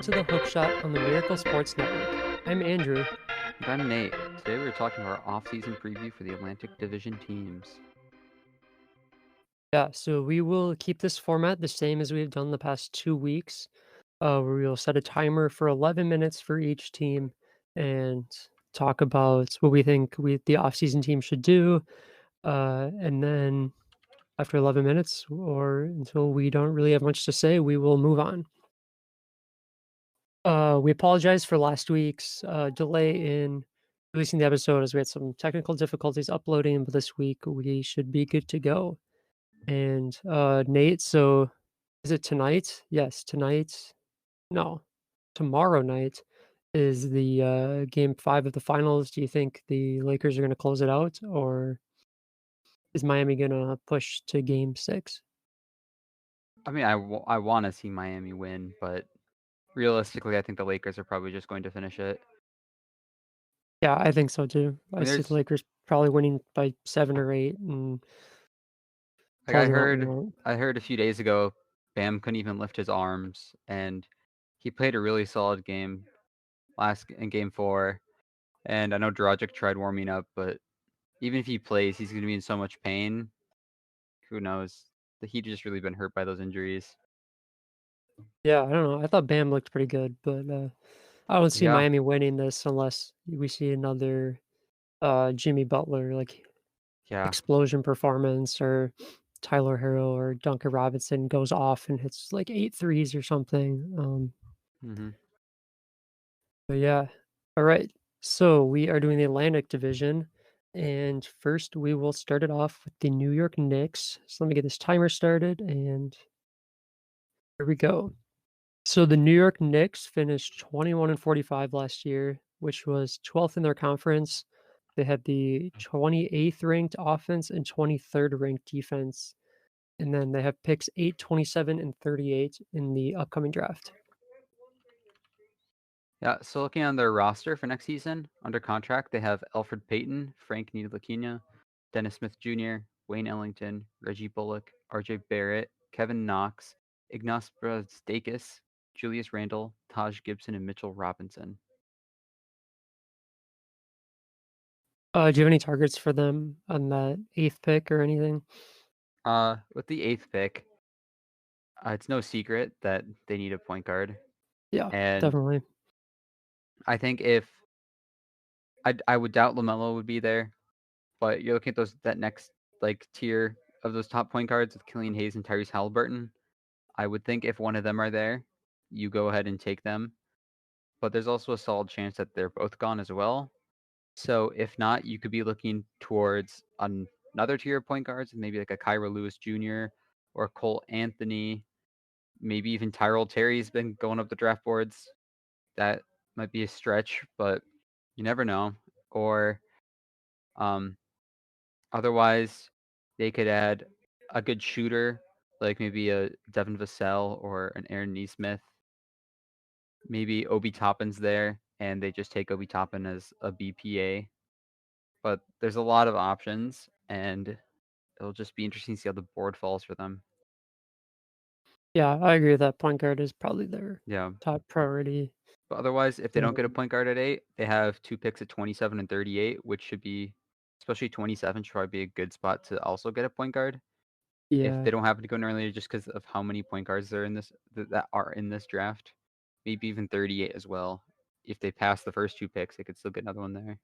to the Hook Shot on the Miracle Sports Network. I'm Andrew. And I'm Nate. Today we're talking about our off-season preview for the Atlantic Division teams. Yeah, so we will keep this format the same as we've done the past 2 weeks, where we'll set a timer for 11 minutes for each team and talk about what we think the offseason team should do. And then after 11 minutes, or until we don't really have much to say, we will move on. We apologize for last week's delay in releasing the episode as we had some technical difficulties uploading, but this week we should be good to go. And Nate, so is it tonight? Yes, tonight. No, tomorrow night is the game 5 of the finals. Do you think the Lakers are going to close it out, or is Miami going to push to game 6? I mean, I want to see Miami win, but realistically, I think the Lakers are probably just going to finish it. Yeah, I think so too. I I mean, see the Lakers probably winning by 7 or 8 and like I closing that heard, one out. I heard a few days ago, Bam couldn't even lift his arms, and he played a really solid game in Game 4. And I know Dragic tried warming up, but even if he plays, he's going to be in so much pain. Who knows? He'd just really been hurt by those injuries. Yeah, I don't know. I thought Bam looked pretty good, but I don't see Yeah, Miami winning this unless we see another Jimmy Butler yeah. explosion performance, or Tyler Herro or Duncan Robinson goes off and hits like 8 threes or something. hmm But yeah. All right. So we are doing the Atlantic Division. And first we will start it off with the New York Knicks. So let me get this timer started and here we go. So the New York Knicks finished 21-45 last year, which was 12th in their conference. They had the 28th ranked offense and 23rd ranked defense. And then they have picks 8, 27, and 38 in the upcoming draft. Yeah, so looking on their roster for next season, under contract, they have Alfred Payton, Frank Ntilikina, Dennis Smith Jr., Wayne Ellington, Reggie Bullock, RJ Barrett, Kevin Knox, Ignas Brazdeikis, Julius Randle, Taj Gibson, and Mitchell Robinson. Do you have any targets for them on that 8th pick or anything? With the 8th pick, it's no secret that they need a point guard. Yeah, And definitely. I think if I would doubt LaMelo would be there, but you're looking at that next tier of those top point guards with Killian Hayes and Tyrese Halliburton. I would think if one of them are there, you go ahead and take them. But there's also a solid chance that they're both gone as well. So if not, you could be looking towards another tier of point guards, maybe like a Kyra Lewis Jr. or Cole Anthony. Maybe even Tyrell Terry's been going up the draft boards. That might be a stretch, but you never know. Or otherwise, they could add a good shooter, like maybe a Devin Vassell or an Aaron Nesmith. Maybe Obi Toppin's there, and they just take Obi Toppin as a BPA. But there's a lot of options, and it'll just be interesting to see how the board falls for them. Yeah, I agree with that. Point guard is probably their Yeah. top priority. But otherwise, if they don't get a Um, point guard at 8, they have 2 picks at 27 and 38, which should be, especially 27, should probably be a good spot to also get a point guard. If yeah. they don't happen to go in earlier just because of how many point guards there in this that are in this draft, maybe even 38 as well. If they pass the first 2 picks, they could still get another one there.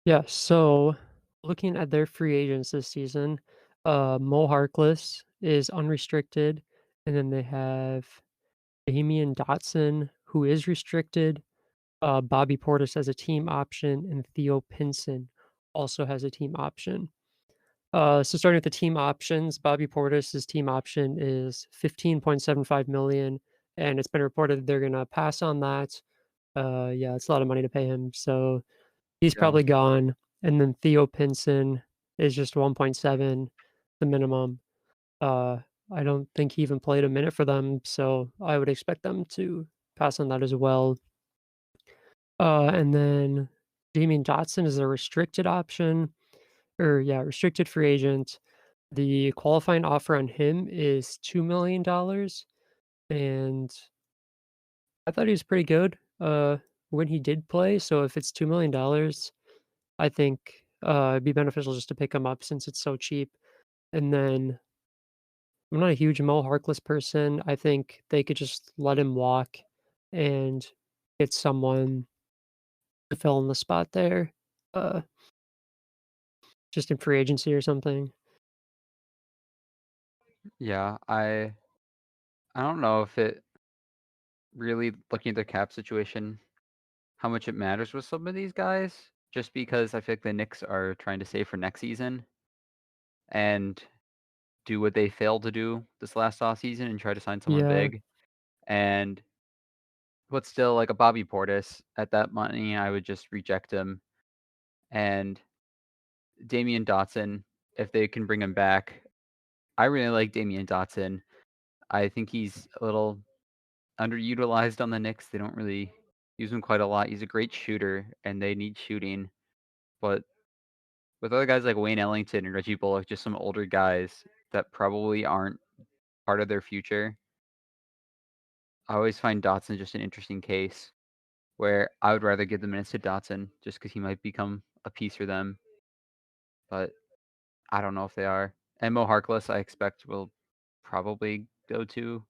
Yeah, so looking at their free agents this season, Mo Harkless is unrestricted, and then they have Damian Dotson, who is restricted. Bobby Portis has a team option, and Theo Pinson also has a team option. So starting with the team options, Bobby Portis's team option is 15.75 million, and it's been reported that they're gonna pass on that. Yeah, it's a lot of money to pay him, so he's Yeah. probably gone. And then Theo Pinson is just 1.7, the minimum. I don't think he even played a minute for them, so I would expect them to pass on that as well. And then Damian Dotson is a restricted option, or yeah, restricted free agent. The qualifying offer on him is $2 million. and I thought he was pretty good, when he did play, so if it's $2,000,000, I think, it'd be beneficial just to pick him up since it's so cheap, and then I'm not a huge Mo Harkless person. I think they could just let him walk and get someone to fill in the spot there, uh, just in free agency or something. Yeah, I don't know if it really looking at the cap situation, how much it matters with some of these guys, just because I feel like the Knicks are trying to save for next season and do what they failed to do this last offseason and try to sign someone Yeah, big. And but still, like a Bobby Portis at that money, I would just reject him. And Damian Dotson, if they can bring him back, I really like Damian Dotson. I think he's a little underutilized on the Knicks. They don't really use him quite a lot. He's a great shooter, and they need shooting. But with other guys like Wayne Ellington and Reggie Bullock, just some older guys that probably aren't part of their future, I always find Dotson just an interesting case where I would rather give the minutes to Dotson just because he might become a piece for them. But I don't know if they are. And Mo Harkless, I expect, will probably go to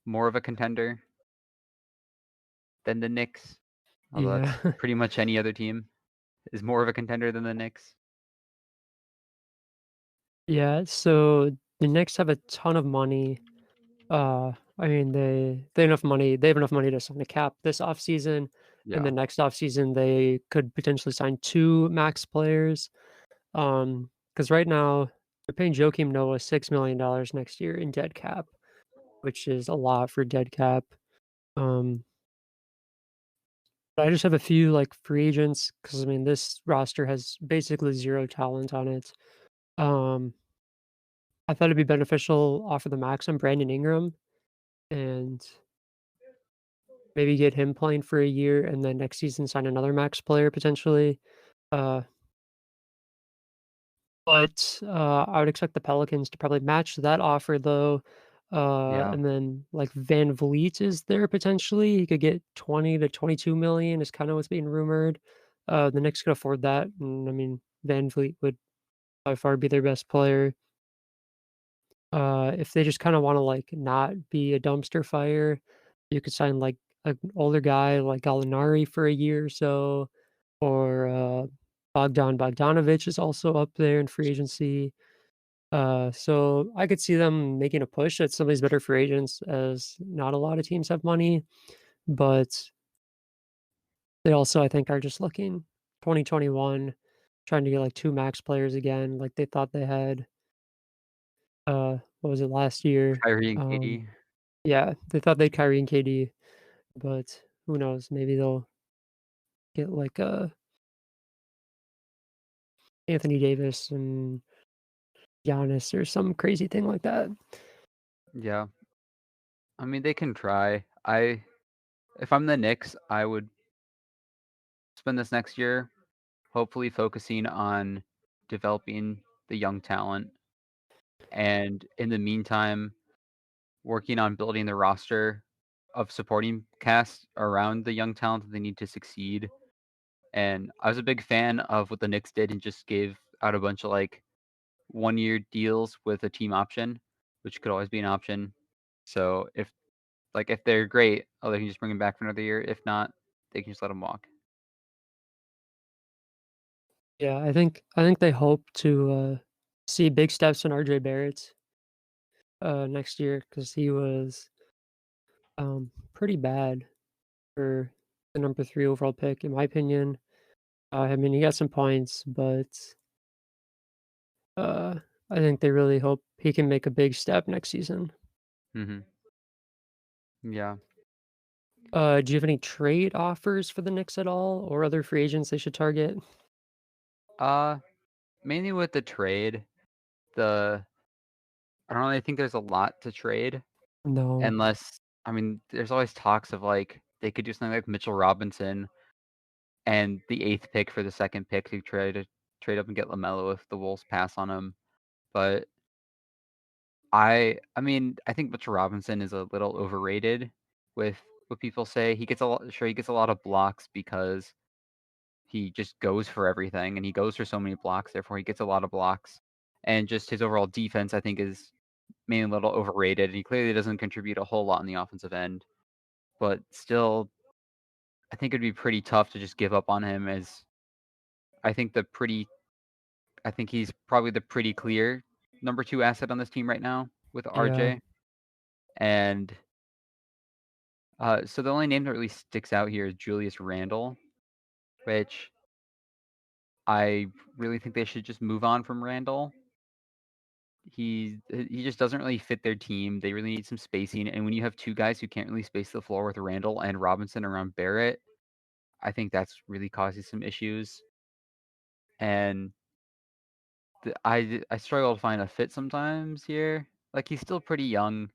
more of a contender than the Knicks, although yeah, that's pretty much any other team is more of a contender than the Knicks. yeah, so the Knicks have a ton of money. I mean, they have enough money to sign a cap this offseason, and the Yeah. next offseason, they could potentially sign 2 max players. Because right now, they're paying Joakim Noah $6,000,000 next year in dead cap, which is a lot for dead cap. Um, but I just have a few, like, free agents because I mean, this roster has basically 0 talent on it. Um, I thought it'd be beneficial offer the max on Brandon Ingram and maybe get him playing for a year and then next season sign another max player potentially. Uh, but I would expect the Pelicans to probably match that offer though. Yeah. And then like Van Vliet is there potentially. He could get 20 to 22 million is kind of what's being rumored. The Knicks could afford that. And I mean, Van Vliet would by far be their best player. If they just kind of want to like not be a dumpster fire, you could sign like an older guy like Gallinari for a year or so, or Bogdanovich is also up there in free agency. So I could see them making a push at some of these better free agents, as not a lot of teams have money, but they also I think are just looking 2021, trying to get like two max players again, like they thought they had. What was it last year? Kyrie and Um, KD. Yeah, they thought they'd Kyrie and KD, but who knows? Maybe they'll get like Anthony Davis and Giannis or some crazy thing like that. Yeah. I mean, they can try. If I'm the Knicks, I would spend this next year hopefully focusing on developing the young talent and in the meantime working on building the roster of supporting cast around the young talent that they need to succeed. And I was a big fan of what the Knicks did and just gave out a bunch of like 1 year deals with a team option, which could always be an option. So if they're great, oh, they can just bring him back for another year. If not, they can just let him walk. Yeah, I think they hope to see big steps in RJ Barrett next year because he was pretty bad for the number 3 overall pick in my opinion. I mean he got some points, but uh, I think they really hope he can make a big step next season. Hmm. Yeah. Do you have any trade offers for the Knicks at all, or other free agents they should target? Uh, Mainly with the trade, the I don't really think there's a lot to trade No. unless I mean, there's always talks of like they could do something like Mitchell Robinson and the eighth pick for the second pick to try to trade up and get Lamelo if the Wolves pass on him. But I mean, I think Mitchell Robinson is a little overrated with what people say. He gets a lot of blocks because he just goes for everything and he goes for so many blocks, therefore he gets a lot of blocks. And just his overall defense, I think, is maybe a little overrated. He clearly doesn't contribute a whole lot on the offensive end. But still, I think it'd be pretty tough to just give up on him as I think I think he's probably the pretty clear number 2 asset on this team right now with Yeah. RJ. And so the only name that really sticks out here is Julius Randle, which I really think they should just move on from Randle. He just doesn't really fit their team. They really need some spacing, and when you have 2 guys who can't really space the floor with Randle and Robinson around Barrett, I think that's really causing some issues. And I struggle to find a fit sometimes here. Like, he's still pretty young,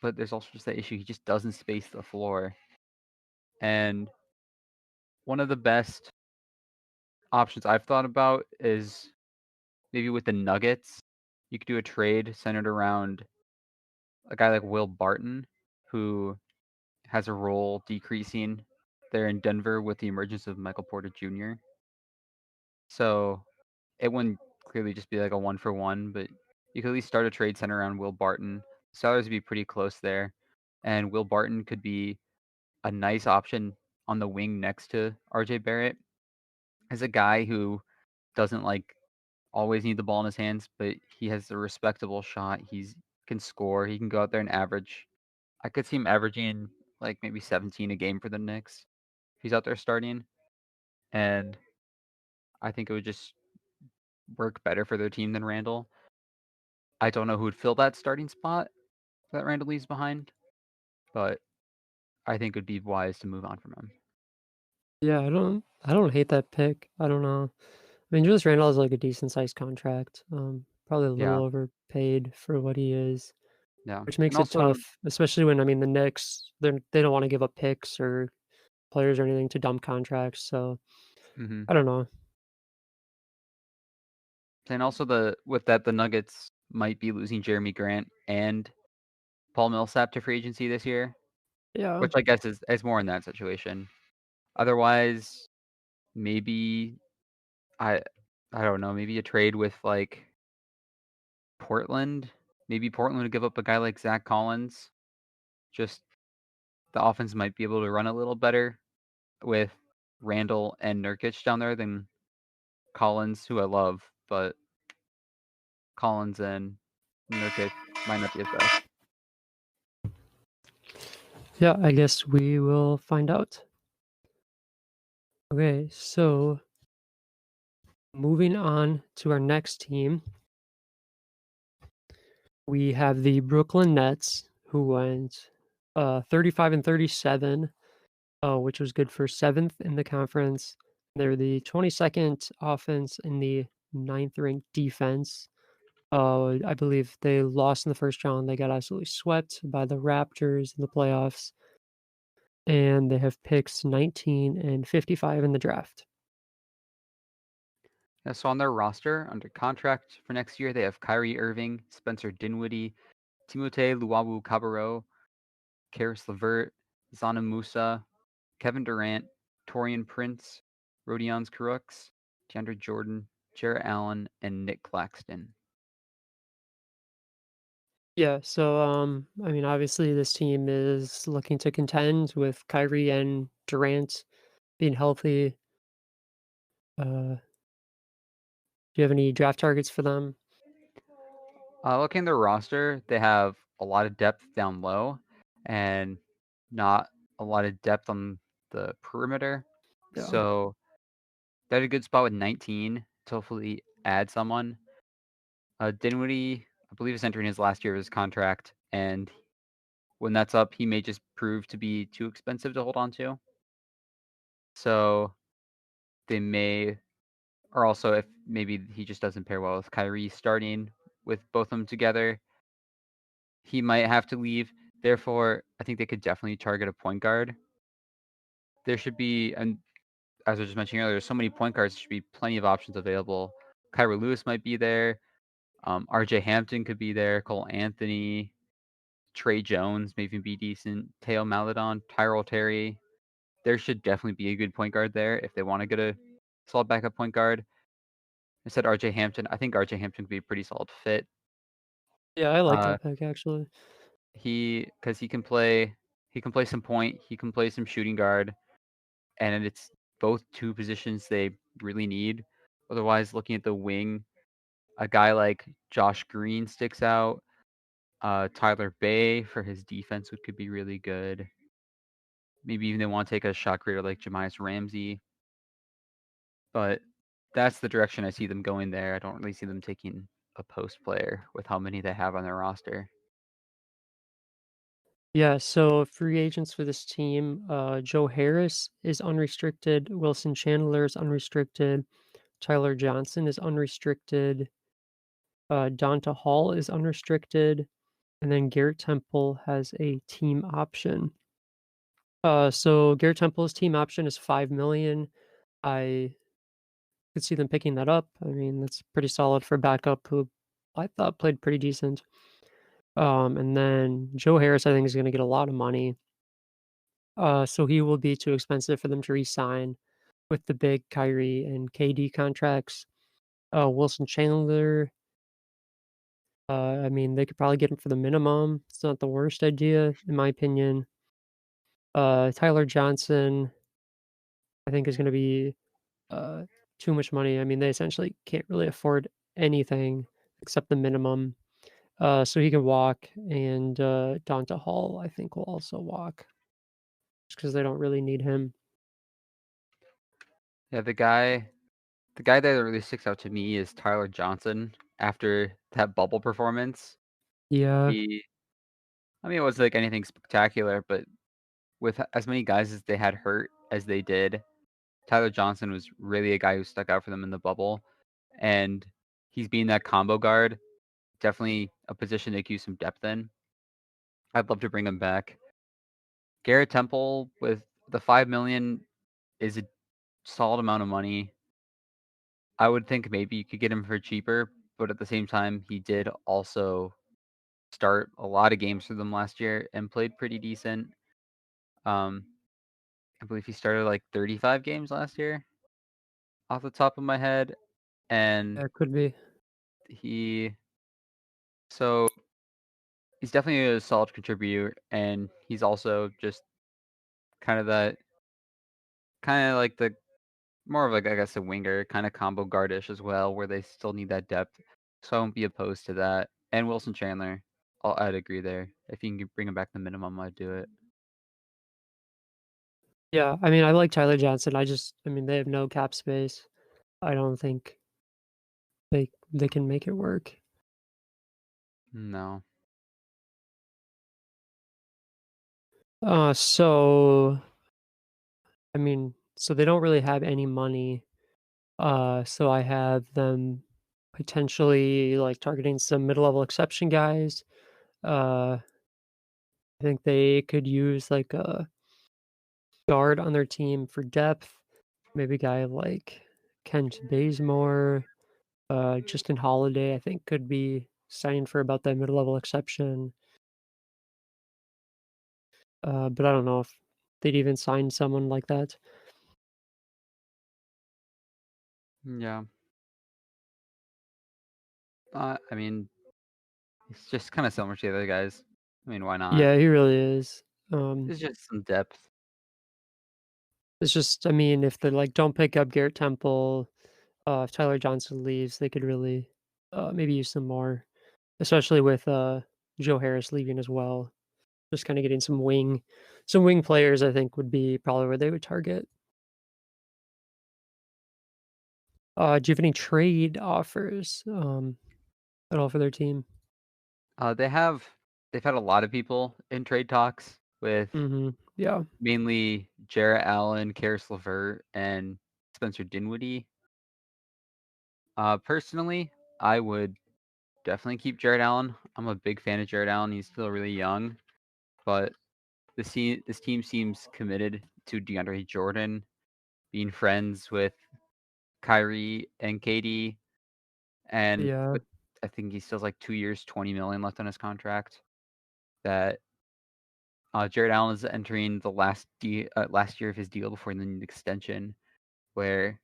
but there's also just that issue, he just doesn't space the floor. And one of the best options I've thought about is maybe with the Nuggets, you could do a trade centered around a guy like Will Barton, who has a role decreasing there in Denver with the emergence of Michael Porter Jr. So it wouldn't clearly just be like a 1-for-1, but you could at least start a trade center around Will Barton. Salaries would be pretty close there, and Will Barton could be a nice option on the wing next to RJ Barrett as a guy who doesn't like always need the ball in his hands, but he has a respectable shot. He's can score. He can go out there and average. I could see him averaging like maybe 17 a game for the Knicks if he's out there starting, and I think it would just work better for their team than Randall. I don't know who would fill that starting spot that Randall leaves behind, but I think it would be wise to move on from him. Yeah, I don't hate that pick. I don't know. I mean, Julius Randle is like a decent sized contract. Probably a little Yeah, overpaid for what he is, yeah, which and makes it also, tough, especially when I mean the Knicks, they don't want to give up picks or players or anything to dump contracts. So mhm. I don't know. And also the with that the Nuggets might be losing Jeremy Grant and Paul Millsap to free agency this year, Yeah, which I guess is more in that situation. Otherwise, maybe I I don't know, maybe a trade with like Portland. Maybe Portland would give up a guy like Zach Collins. Just the offense might be able to run a little better with Randall and Nurkic down there than Collins, who I love, but Collins and Nurkic might not be his best. yeah. I guess we will find out. Okay, so moving on to our next team, we have the Brooklyn Nets, who went 35 and 37, which was good for seventh in the conference. They're the 22nd offense and the ninth ranked defense. I believe they lost in the first round. They got absolutely swept by the Raptors in the playoffs, and they have picks 19 and 55 in the draft. Yeah, so on their roster, under contract for next year, they have Kyrie Irving, Spencer Dinwiddie, Timothé Luwawu-Cabarrot, Karis LeVert, Zana Musa, Kevin Durant, Torian Prince, Rodions Kurucs, DeAndre Jordan, Jarrett Allen, and Nick Claxton. Yeah, so I mean, obviously this team is looking to contend with Kyrie and Durant being healthy. Do you have any draft targets for them? Looking at their roster, they have a lot of depth down low and not a lot of depth on the perimeter. Yeah. So they had a good spot with 19 to hopefully add someone. Dinwiddie, I believe, is entering his last year of his contract, and when that's up, he may just prove to be too expensive to hold on to. So they may, or also if maybe he just doesn't pair well with Kyrie starting with both of them together, he might have to leave. Therefore, I think they could definitely target a point guard. There should be, and as I was just mentioning earlier, there's so many point guards, there should be plenty of options available. Kyra Lewis might be there. RJ Hampton could be there, Cole Anthony, Trey Jones maybe be decent, Teo Maledon, Tyrell Terry. There should definitely be a good point guard there if they want to get a solid backup point guard. I said RJ Hampton. I think RJ Hampton could be a pretty solid fit. Yeah, I like Uh, that pick actually. because he can play some point, he can play some shooting guard, and it's both two positions they really need. Otherwise, looking at the wing, a guy like Josh Green sticks out. Tyler Bay for his defense could be really good. Maybe even they want to take a shot creator like Jemias Ramsey. But that's the direction I see them going there. I don't really see them taking a post player with how many they have on their roster. Yeah, so free agents for this team, Joe Harris is unrestricted, Wilson Chandler is unrestricted, Tyler Johnson is unrestricted, Donta Hall is unrestricted, and then Garrett Temple has a team option. So Garrett Temple's team option is 5 million. I could see them picking that up. I mean, that's pretty solid for backup who I thought played pretty decent. And then Joe Harris, I think, is going to get a lot of money. So he will be too expensive for them to re-sign with the big Kyrie and KD contracts. Wilson Chandler, I mean, they could probably get him for the minimum. It's not the worst idea, in my opinion. Tyler Johnson, I think, is going to be uh, too much money. I mean, they essentially can't really afford anything except the minimum. So he can walk, and Donta Hall, I think, will also walk just because they don't really need him. Yeah, the guy that really sticks out to me is Tyler Johnson after that bubble performance. Yeah, He I mean it wasn't like anything spectacular, but with as many guys as they had hurt as they did, Tyler Johnson was really a guy who stuck out for them in the bubble. And he's being that combo guard, definitely a position they could use some depth in. I'd love to bring him back. Garrett Temple with the 5 million is a solid amount of money. I would think maybe you could get him for cheaper, but at the same time, he did also start a lot of games for them last year and played pretty decent. Um, I believe he started like 35 games last year off the top of my head, and that could be. he so he's definitely a solid contributor, and he's also just kind of that kind of like the more of like I guess a winger kind of combo guardish as well, where they still need that depth. So I won't be opposed to that. And Wilson Chandler, I'd agree there. If you can bring him back the minimum, I'd do it. Yeah, I mean, I like Tyler Johnson. I mean, they have no cap space. I don't think they can make it work. No. So I mean, so they don't really have any money. So I have them potentially like targeting some middle-level exception guys. I think they could use like a guard on their team for depth. Maybe a guy like Kent Bazemore, Justin Holiday, I think could be signed for about that middle-level exception. But I don't know if they'd even sign someone like that. Yeah. I mean, it's just kind of similar to the other guys. I mean, why not? Yeah, he really is. Um, It's just some depth. it's just, I mean, if they like don't pick up Garrett Temple, if Tyler Johnson leaves, they could really maybe use some more, especially with Joe Harris leaving as well. Just kind of getting some wing players. I think would be probably where they would target. Do you have any trade offers at all for their team? Uh, they have they've had a lot of people in trade talks with Yeah. mainly Jarrett Allen, Karis LeVert, and Spencer Dinwiddie. Personally, I would definitely keep Jarrett Allen. I'm a big fan of Jarrett Allen. He's still really young, but this team seems committed to DeAndre Jordan, being friends with Kyrie and KD, and Yeah. I think he still has like 2 years, 20 million left on his contract. That Jared Allen is entering the last year of his deal before the extension, where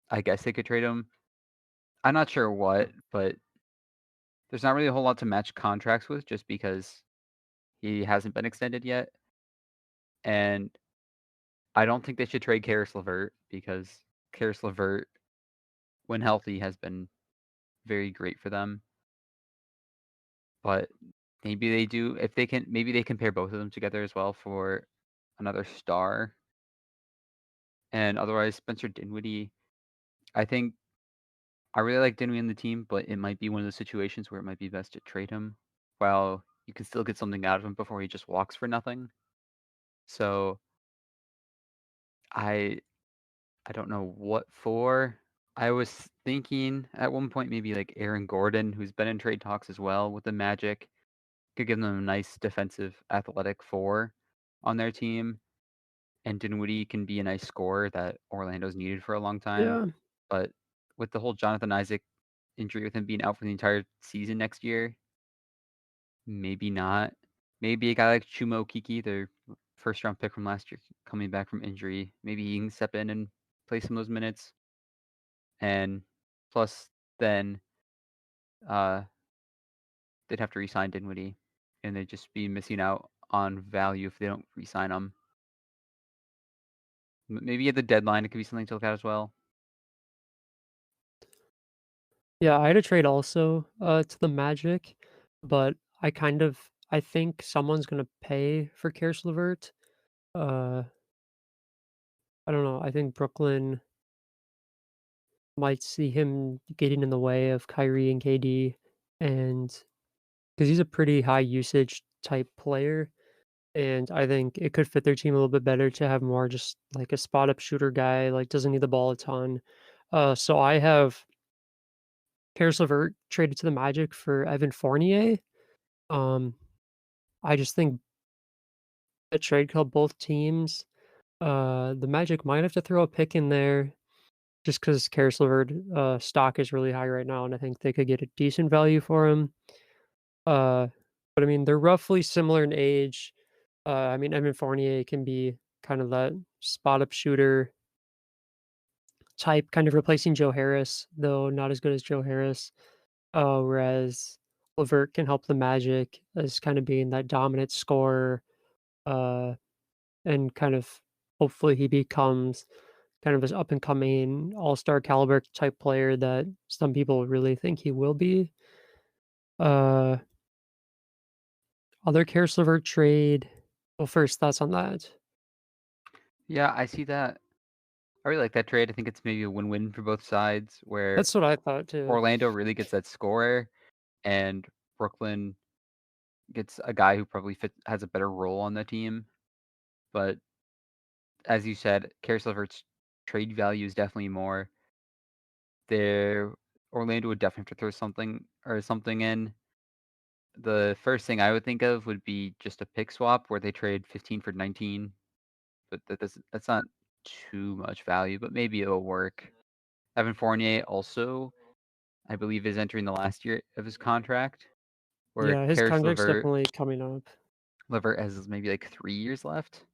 I guess they could trade him. I'm not sure what, but there's not really a whole lot to match contracts with just because he hasn't been extended yet. And I don't think they should trade Karis LeVert because Karis LeVert, when healthy, has been very great for them. But maybe they do if they can. Maybe they can pair both of them together as well for another star. And otherwise, Spencer Dinwiddie. I think I really like Dinwiddie in the team, but it might be one of those situations where it might be best to trade him, while you can still get something out of him before he just walks for nothing. So I I don't know what for. I was thinking at one point maybe like Aaron Gordon, who's been in trade talks as well with the Magic, could give them a nice defensive athletic four on their team, and Dinwiddie can be a nice scorer that Orlando's needed for a long time. Yeah. But with the whole Jonathan Isaac injury, with him being out for the entire season next year, maybe not. Maybe a guy like Chumo Kiki, their first round pick from last year, coming back from injury, maybe he can step in and play some of those minutes. And plus, then uh, they'd have to re-sign Dinwiddie, and they'd just be missing out on value if they don't re-sign him. Maybe at the deadline, it could be something to look at as well. Yeah, I had a trade also, to the Magic, but I think someone's gonna pay for Caris LeVert. Uh, I don't know, I think Brooklyn might see him getting in the way of Kyrie and KD, and because he's a pretty high usage type player, and I think it could fit their team a little bit better to have more just like a spot up shooter guy, like doesn't need the ball a ton. So I have Caris LeVert traded to the Magic for Evan Fournier. Um, I just think a trade killed both teams. The Magic might have to throw a pick in there just because Caris LeVert stock is really high right now, and I think they could get a decent value for him. Uh, but I mean, they're roughly similar in age. I mean, Evan Fournier can be kind of that spot up shooter type, kind of replacing Joe Harris, though not as good as Joe Harris. Whereas Levert can help the Magic as kind of being that dominant scorer, uh, and kind of hopefully he becomes kind of this up and coming all star caliber type player that some people really think he will be. Uh, Other Karis LeVert trade. Well, first thoughts on that. Yeah, I see that. I really like that trade. I think it's maybe a win-win for both sides, where That's what I thought too. Orlando really gets that scorer, and Brooklyn gets a guy who probably has a better role on the team. But as you said, Karis LeVert's trade value is definitely more. There, Orlando would definitely have to throw something in. The first thing I would think of would be just a pick swap where they trade 15 for 19, but that's not too much value, but maybe it'll work. Evan Fournier also, I believe, is entering the last year of his contract, where Yeah, his Karis contract's definitely coming up. Levert has maybe like 3 years left.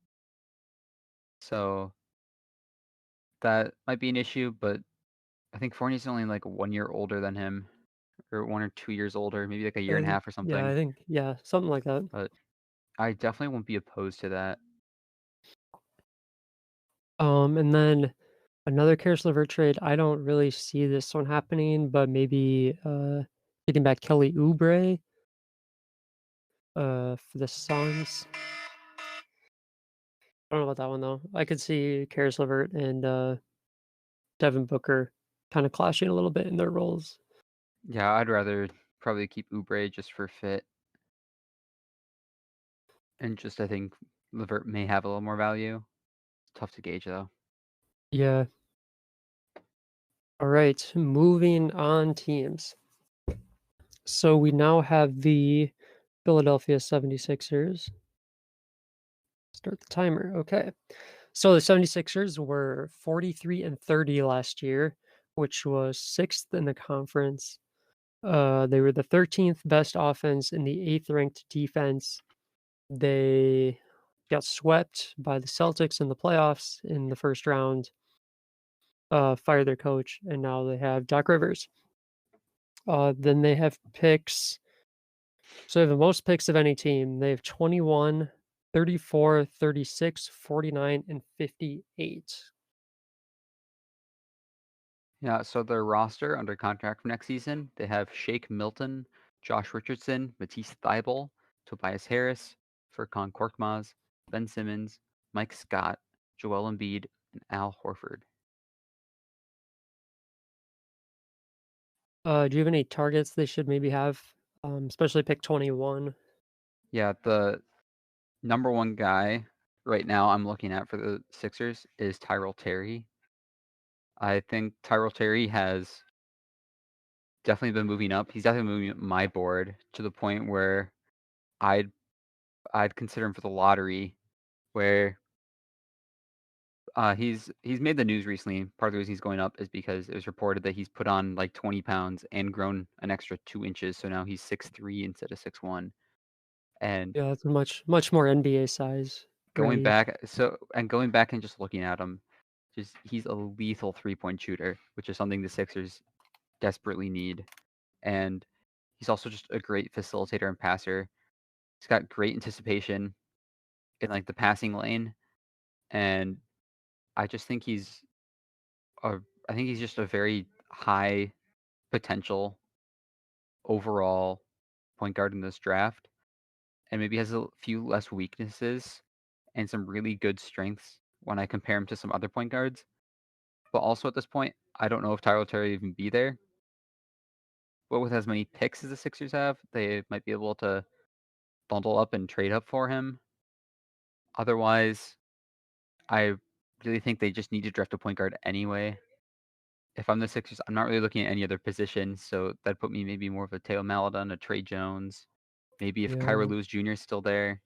So that might be an issue, but I think Fournier's only like 1 year older than him, or 1 or 2 years older, maybe like a year and a half or Yeah, something. I think yeah, something like that. But I definitely won't be opposed to that. And then another Karis LeVert trade. I don't really see this one happening, but maybe getting back Kelly Oubre for the Suns. I don't know about that one though. I could see Karis LeVert and Devin Booker kind of clashing a little bit in their roles. Yeah, I'd rather probably keep Oubre just for fit, and just I think Levert may have a little more value. Tough to gauge though. Yeah. All right. Moving on teams. So we now have the Philadelphia 76ers. Start the timer. Okay. So the 76ers were 43 and 30 last year, which was 6th in the conference. They were the 13th best offense and the 8th ranked defense. They got swept by the Celtics in the playoffs in the first round, fired their coach, and now they have Doc Rivers. Then they have picks. So they have the most picks of any team. They have 21, 34, 36, 49, and 58. Yeah, so their roster under contract for next season, they have Shake Milton, Josh Richardson, Matisse Thybulle, Tobias Harris, Furkan Korkmaz, Ben Simmons, Mike Scott, Joel Embiid, and Al Horford. Do you have any targets they should maybe have? Especially pick 21. Yeah, the number one guy right now I'm looking at for the Sixers is Tyrell Terry. I think Tyrell Terry has definitely been moving up. He's definitely moving up my board to the point where I'd I'd consider him for the lottery, where he's made the news recently. Part of the reason he's going up is because it was reported that he's put on like 20 pounds and grown an extra 2 inches, so now he's 6'3" instead of 6'1". And Yeah, that's a much more NBA size going range. back, going back and just looking at him, just he's a lethal 3-point shooter, which is something the Sixers desperately need. And he's also just a great facilitator and passer. He's got great anticipation in like the passing lane, and I just think a I think he's just a very high potential overall point guard in this draft, and maybe has a few less weaknesses and some really good strengths when I compare him to some other point guards. But also at this point, I don't know if Tyler Terry even be there. But with as many picks as the Sixers have, they might be able to bundle up and trade up for him. Otherwise, I really think they just need to draft a point guard anyway. If I'm the Sixers, I'm not really looking at any other position, so that'd put me maybe more of a Teo Maledon, a Trey Jones. Maybe if Kyra Yeah. Lewis Jr. is still there.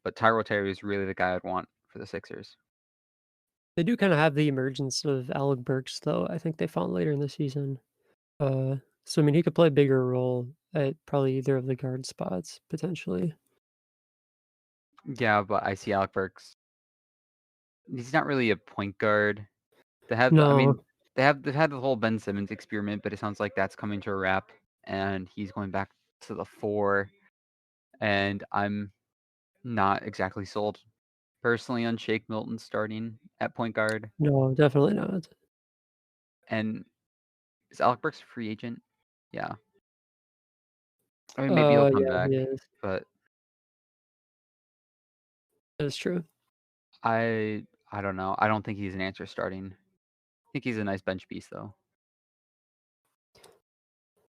But Tyrell Terry is really the guy I'd want for the Sixers. They do kinda have the emergence of Alec Burks, though, I think they found later in the season. So, I mean, he could play a bigger role at probably either of the guard spots, potentially. Yeah, but I see Alec Burks. He's not really a point guard. They have, I No. mean, they've had the whole Ben Simmons experiment, but it sounds like that's coming to a wrap, and he's going back to the four. And I'm not exactly sold personally on Shake Milton starting at point guard. No, definitely not. And is Alec Burks a free agent? Yeah. I mean, maybe he'll come Yeah, back, he is. but That's true. I I don't know. I don't think he's an answer starting. I think he's a nice bench piece though.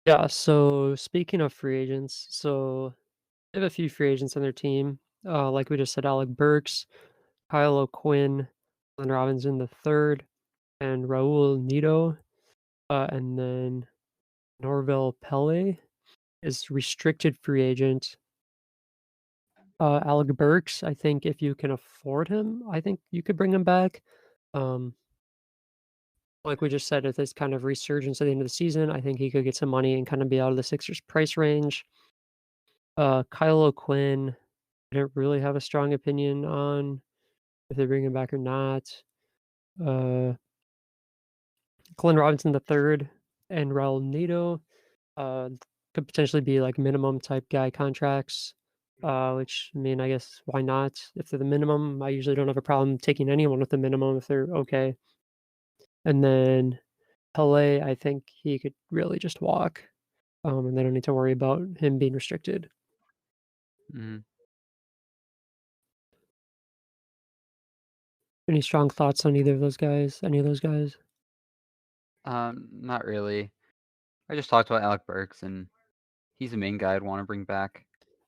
Yeah, so speaking of free agents, so they have a few free agents on their team. Like we just said, Alec Burks, Kyle O'Quinn, Glenn Robinson the third, and Raul Neto, and then Norvell Pele is restricted free agent. Alec Burks, I think if you can afford him, I think you could bring him back. Um, like we just said, with this kind of resurgence at the end of the season, I think he could get some money and kind of be out of the Sixers price range. Kyle O'Quinn, I don't really have a strong opinion on if they bring him back or not. Uh, Glenn Robinson the third and Raul Neto uh, could potentially be like minimum type guy contracts. Which I mean, I guess why not? If they're the minimum, I usually don't have a problem taking anyone with the minimum if they're okay. And then Pele, I think he could really just walk, and they don't need to worry about him being restricted. Mhm. Any strong thoughts on either of those guys? Any of those guys? Not really. I just talked about Alec Burks, and he's the main guy I'd want to bring back,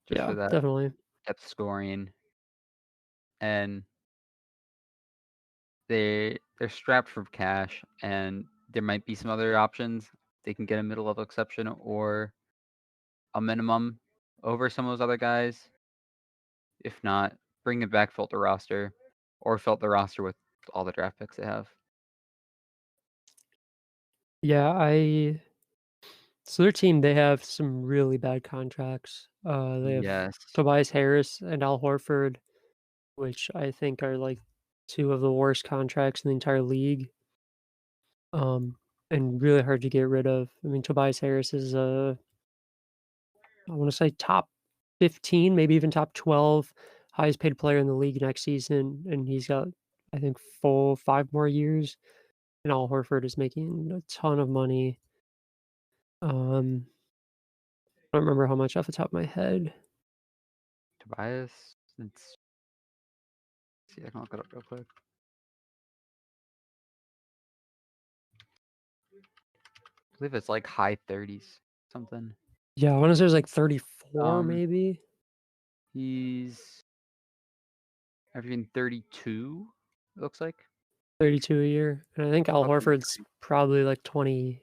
just Yeah, for that definitely. depth scoring. And they're strapped for cash, and there might be some other options. They can get a middle level exception or a minimum over some of those other guys. If not, bring it back, fill the roster, or fill the roster with all the draft picks they have. Yeah, So their team, they have some really bad contracts. They have Yes. Tobias Harris and Al Horford, which I think are like two of the worst contracts in the entire league. Um, and really hard to get rid of. I mean, Tobias Harris is I want to say top 15, maybe even top 12 highest paid player in the league next season, and he's got I think 5 more years. And Al Horford is making a ton of money. Um, I don't remember how much off the top of my head. Tobias. Let's see. I can look it up real quick. I believe it's like high 30s, something. Yeah, I want to say it was like 34, Um, maybe he's averaging 32. It looks like 32 a year, and I think Al up in Horford's probably like 20.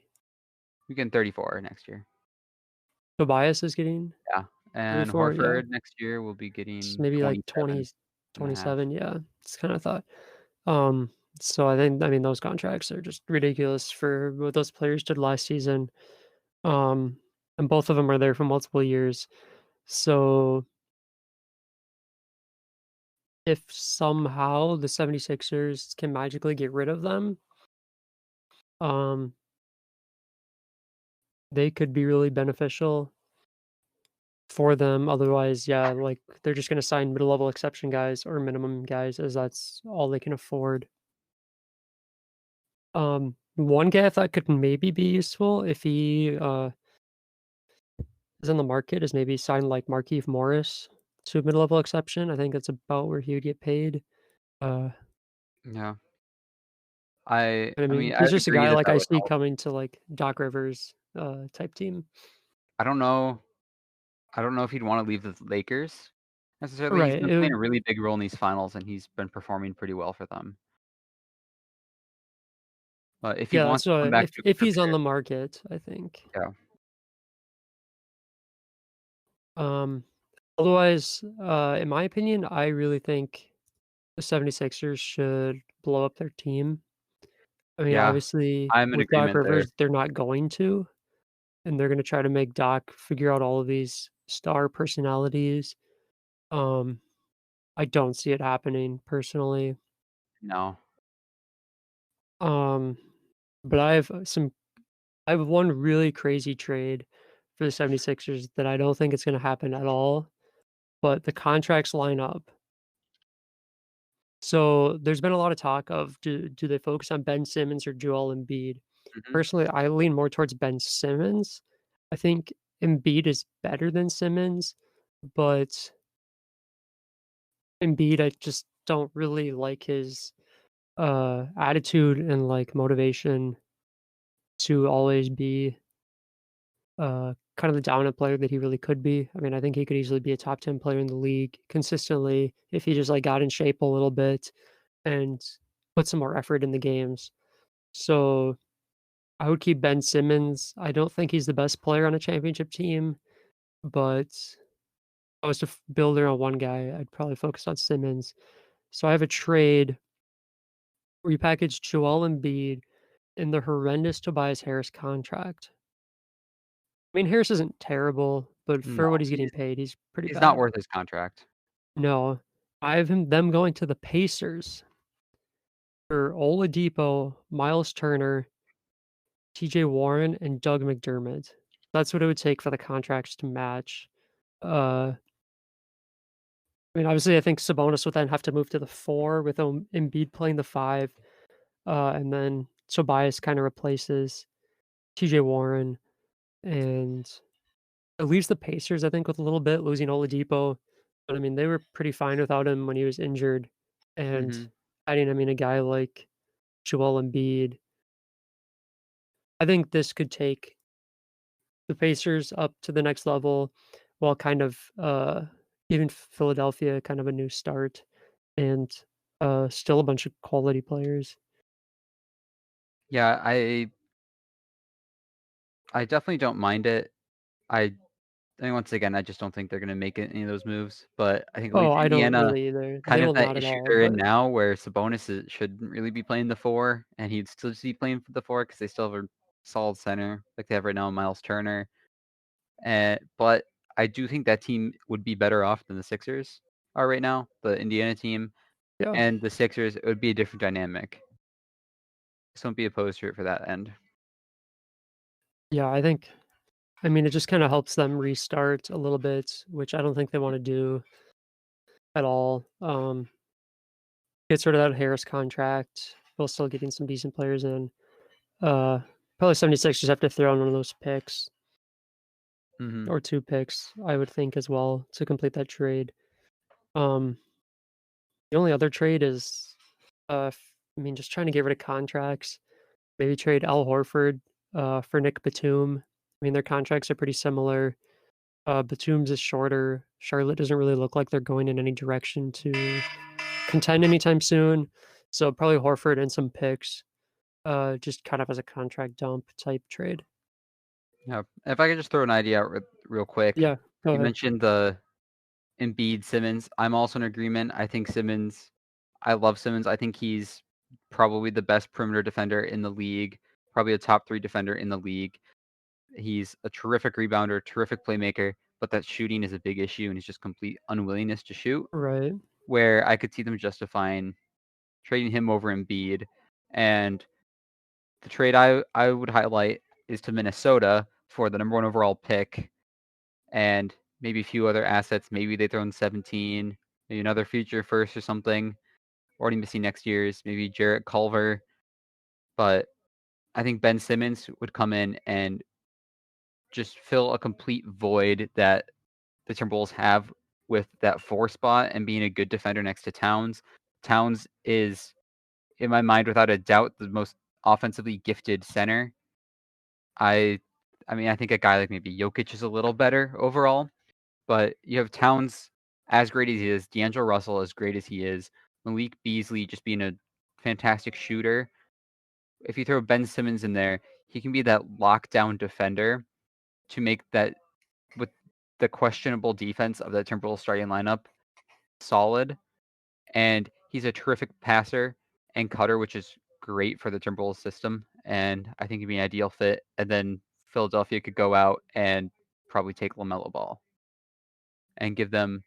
we getting 34 next year. Tobias is getting Yeah, and 34. Yeah, Horford next year will be it's getting maybe like 27 20, and a half. 27. Yeah, it's kind of thought. Um, so I mean, those contracts are just ridiculous for what those players did last season. Um, and both of them are there for multiple years. So if somehow the 76ers can magically get rid of them, um, they could be really beneficial for them. Otherwise, yeah, like they're just gonna sign middle level exception guys or minimum guys as that's all they can afford. One guy I thought could maybe be useful if he is in the market is maybe sign like Markieff Morris to a mid-level exception. I think that's about where he would get paid. Uh, Yeah, and I I mean, mean, I he's would just a agree guy that like that I would see help. coming to like Doc Rivers type team. I don't know. I don't know if he'd want to leave the Lakers necessarily. He's Right. been It playing a would, really big role in these finals, and he's been performing pretty well for them. But if he yeah, wants to so come back to if he's on contribute, the market, I think. yeah, Um Otherwise, in my opinion, I really think the 76ers should blow up their team. I mean, yeah, obviously, I'm in with Doc agreement there. Rivers, they're not going to, and they're gonna try to make Doc figure out all of these star personalities. Um, I don't see it happening personally. No, Um, but I have one really crazy trade for the 76ers that I don't think it's gonna happen at all, but the contracts line up. So, there's been a lot of talk of do they focus on Ben Simmons or Joel Embiid? hmm Personally, I lean more towards Ben Simmons. I think Embiid is better than Simmons, but Embiid, I just don't really like his, attitude and, like, motivation to always be, kind of the dominant player that he really could be. I mean, I think he could easily be a top 10 player in the league consistently if he just, like, got in shape a little bit and put some more effort in the games. So, I would keep Ben Simmons. I don't think he's the best player on a championship team, but if I was to build around one guy, I'd probably focus on Simmons. So I have a trade where you package Joel Embiid in the horrendous Tobias Harris contract. I mean, Harris isn't terrible, but no, for what he's getting he's paid, he's pretty he's not bad. worth his contract. No, I have them going to the Pacers for Oladipo, Miles Turner, TJ Warren, and Doug McDermott. That's what it would take for the contracts to match. Uh, I mean, obviously, I think Sabonis would then have to move to the 4 with Embiid playing the 5, and then Tobias kinda replaces TJ Warren, and it leaves the Pacers, I think, with a little bit, losing Oladipo, but, I mean, they were pretty fine without him when he was injured, and hmm adding, I mean, a guy like Joel Embiid, I think this could take the Pacers up to the next level while kind of, giving Philadelphia kind of a new start and, still a bunch of quality players. Yeah, I definitely don't mind it. I I mean, once again, I just don't think they're gonna make any of those moves. But I think Oh, with I don't Indiana, really either. They kind of will that not at issue all, they're in but now, where Sabonis shouldn't really be playing the 4, and he'd still just be playing for the 4 because they still have a solid center like they have right now, Miles Turner. But I do think that team would be better off than the Sixers are right now, the Indiana team, Yeah. and the Sixers, it would be a different dynamic. Just don't be opposed to it for that end. Yeah, I mean, it just kinda helps them restart a little bit, which I don't think they wanna do at all. Get rid of that Harris contract while still getting some decent players in. Uh, Probably 76ers have to throw in one of those picks Mhm. or 2 picks, I would think as well to complete that trade. Um, the only other trade is, I mean, just trying to get rid of contracts. Maybe trade Al Horford, for Nick Batum. I mean, their contracts are pretty similar. Batum's is shorter. Charlotte doesn't really look like they're going in any direction to contend anytime soon. So probably Horford and some picks, just kind of as a contract dump type trade. Yeah. If I could just throw an idea out real quick. Yeah, go You ahead. mentioned the Embiid Simmons. I'm also in agreement. I love Simmons. I think he's probably the best perimeter defender in the league, probably a top 3 defender in the league. He's a terrific rebounder, terrific playmaker, but that shooting is a big issue and he's just complete unwillingness to shoot, Right. where I could see them justifying trading him over Embiid. And the trade I would highlight is to Minnesota for the number 1 overall pick and maybe a few other assets. Maybe they throw in 17, maybe another future first or something. Already missing next year's, maybe Jarrett Culver. But I think Ben Simmons would come in and just fill a complete void that the Timberwolves have with that 4 spot and being a good defender next to Towns. Towns is, in my mind, without a doubt, the most offensively gifted center. I I mean, I think a guy like maybe Jokic is a little better overall, but you have Towns as great as he is, D'Angelo Russell as great as he is, Malik Beasley just being a fantastic shooter. If you throw Ben Simmons in there, he can be that lockdown defender to make that with the questionable defense of the Timberwolves starting lineup solid. And he's a terrific passer and cutter, which is great for the Timberwolves system. And I think he'd be an ideal fit. And then Philadelphia could go out and probably take LaMelo Ball and give them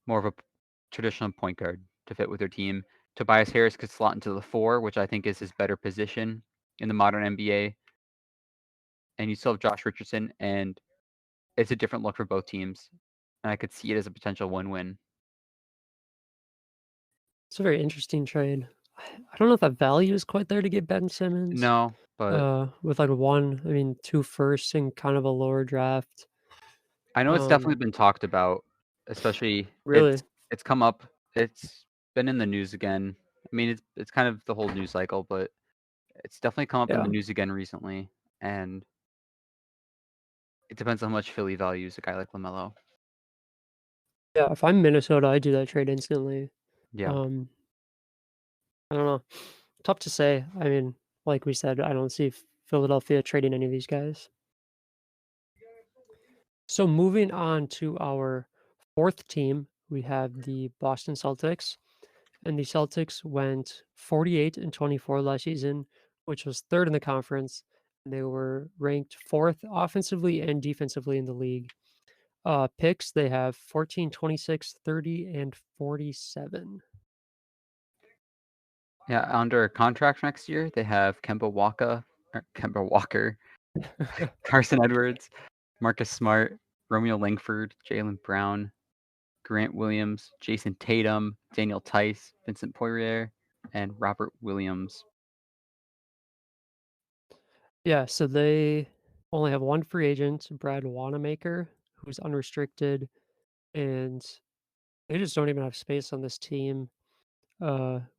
more of a traditional point guard to fit with their team. Tobias Harris could slot into the 4, which I think is his better position in the modern NBA. And you still have Josh Richardson, and it's a different look for both teams. And I could see it as a potential win-win. It's a very interesting trade. I don't know if that value is quite there to get Ben Simmons, No, but with like 2 firsts and kind of a lower draft. I know it's definitely Um, been talked about, especially really? it's come up. It's been in the news again. I mean, it's kind of the whole news cycle, but it's definitely come up in the Yeah. news again recently, and it depends on how much Philly values a guy like LaMelo. Yeah, if I'm Minnesota, I do that trade instantly. Yeah. Um, I don't know. Tough to say. I mean, like we said, I don't see Philadelphia trading any of these guys. So moving on to our 4th team, we have the Boston Celtics, and the Celtics went 48 and 24 last season, which was 3rd in the conference. And they were ranked 4th offensively and defensively in the league. Picks, they have 14, 26, 30, and 47. Yeah, under contract next year, they have Kemba Walker, Carson Edwards, Marcus Smart, Romeo Langford, Jalen Brown, Grant Williams, Jason Tatum, Daniel Tice, Vincent Poirier, and Robert Williams. Yeah, so they only have 1 free agent, Brad Wanamaker, who's unrestricted, and they just don't even have space on this team,